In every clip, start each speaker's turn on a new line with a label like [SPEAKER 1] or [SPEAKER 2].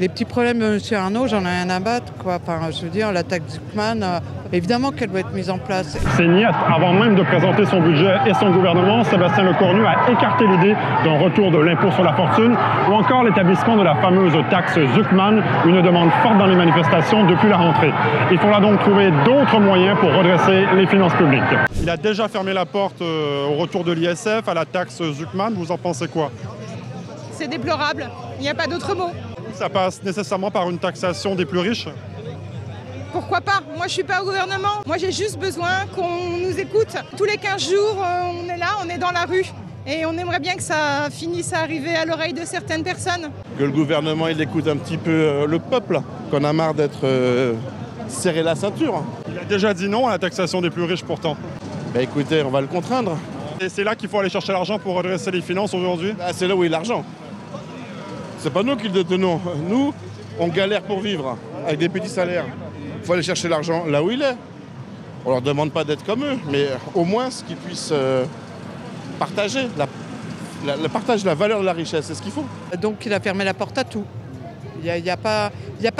[SPEAKER 1] Les petits problèmes de M. Arnault, j'en ai rien à battre, quoi. Enfin, je veux dire, la taxe Zuckman, évidemment qu'elle doit être mise en place.
[SPEAKER 2] C'est niette. Avant même de présenter son budget et son gouvernement, Sébastien Lecornu a écarté l'idée d'un retour de l'impôt sur la fortune ou encore l'établissement de la fameuse taxe Zuckman, une demande forte dans les manifestations depuis la rentrée. Il faudra donc trouver d'autres moyens pour redresser les finances publiques. Il a déjà fermé la porte au retour de l'ISF, à la taxe Zuckman. Vous en pensez quoi?
[SPEAKER 3] C'est déplorable. Il n'y a pas d'autre mot.
[SPEAKER 2] Ça passe nécessairement par une taxation des plus riches?
[SPEAKER 3] Pourquoi pas? Moi, je suis pas au gouvernement. Moi, j'ai juste besoin qu'on nous écoute. Tous les 15 jours, on est là, on est dans la rue. Et on aimerait bien que ça finisse à arriver à l'oreille de certaines personnes.
[SPEAKER 4] Que le gouvernement, il écoute un petit peu le peuple, qu'on a marre d'être serré la ceinture.
[SPEAKER 2] Il a déjà dit non à la taxation des plus riches pourtant.
[SPEAKER 4] Ben écoutez, on va le contraindre.
[SPEAKER 2] Et c'est là qu'il faut aller chercher l'argent pour redresser les finances aujourd'hui?
[SPEAKER 4] C'est là où est l'argent. C'est pas nous qui le détenons. Nous, on galère pour vivre, avec des petits salaires. Il faut aller chercher l'argent là où il est. On leur demande pas d'être comme eux, mais au moins ce qu'ils puissent partager. Le partage de la valeur de la richesse, c'est ce qu'il faut.
[SPEAKER 1] Donc il a fermé la porte à tout. Il n'y a pas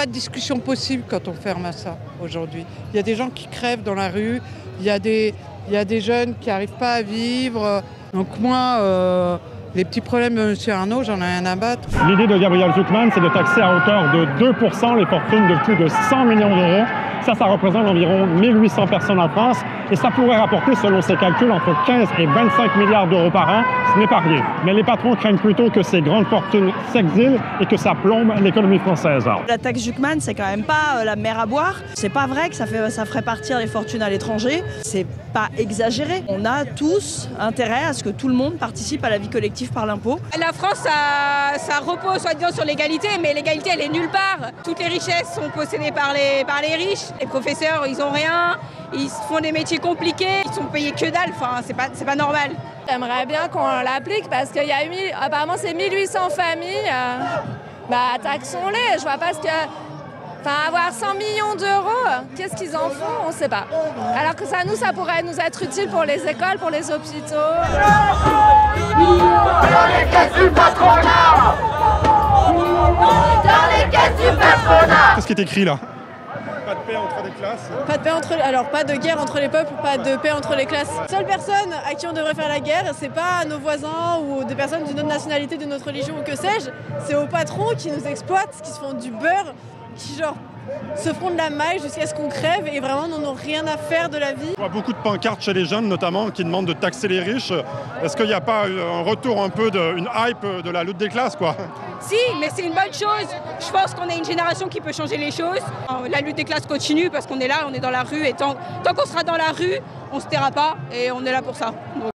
[SPEAKER 1] de discussion possible quand on ferme à ça aujourd'hui. Il y a des gens qui crèvent dans la rue, il y a des jeunes qui n'arrivent pas à vivre. Donc moi, les petits problèmes de M. Arnault, j'en ai rien à battre.
[SPEAKER 2] L'idée de Gabriel Zuckman, c'est de taxer à hauteur de 2% les fortunes de plus de 100 millions d'euros. Ça représente environ 1800 personnes en France et ça pourrait rapporter, selon ses calculs, entre 15 et 25 milliards d'euros par an. Ce n'est pas rien. Mais les patrons craignent plutôt que ces grandes fortunes s'exilent et que ça plombe l'économie française.
[SPEAKER 5] La taxe Zuckman, c'est quand même pas la mer à boire. C'est pas vrai que ça ferait partir les fortunes à l'étranger. C'est pas exagéré. On a tous intérêt à ce que tout le monde participe à la vie collective par l'impôt.
[SPEAKER 6] La France, ça repose soi-disant sur l'égalité, mais l'égalité, elle est nulle part. Toutes les richesses sont possédées par les riches. Les professeurs, ils ont rien, ils font des métiers compliqués, ils sont payés que dalle, enfin, c'est pas normal.
[SPEAKER 7] J'aimerais bien qu'on l'applique parce qu'il y a eu, apparemment c'est 1800 familles, taxons-les, je vois pas ce que... Enfin, avoir 100 millions d'euros, qu'est-ce qu'ils en font? On ne sait pas. Alors que ça pourrait nous être utile pour les écoles, pour les hôpitaux.
[SPEAKER 8] Dans les caisses du patronat! Dans les caisses du patronat!
[SPEAKER 2] Qu'est-ce qui est écrit là? Pas de paix entre les classes?
[SPEAKER 9] Pas de paix alors pas de guerre entre les peuples, pas de paix entre les classes. Seule personne à qui on devrait faire la guerre, c'est pas à nos voisins ou des personnes d'une autre nationalité, d'une autre religion ou que sais-je, c'est aux patrons qui nous exploitent, qui se font du beurre, qui se feront de la maille jusqu'à ce qu'on crève et vraiment n'en ont rien à faire de la vie.
[SPEAKER 2] On voit beaucoup de pancartes chez les jeunes notamment qui demandent de taxer les riches. Est-ce qu'il n'y a pas un retour un peu une hype de la lutte des classes quoi?
[SPEAKER 6] Si, mais c'est une bonne chose. Je pense qu'on est une génération qui peut changer les choses. La lutte des classes continue parce qu'on est là, on est dans la rue et tant qu'on sera dans la rue, on se taira pas et on est là pour ça. Donc...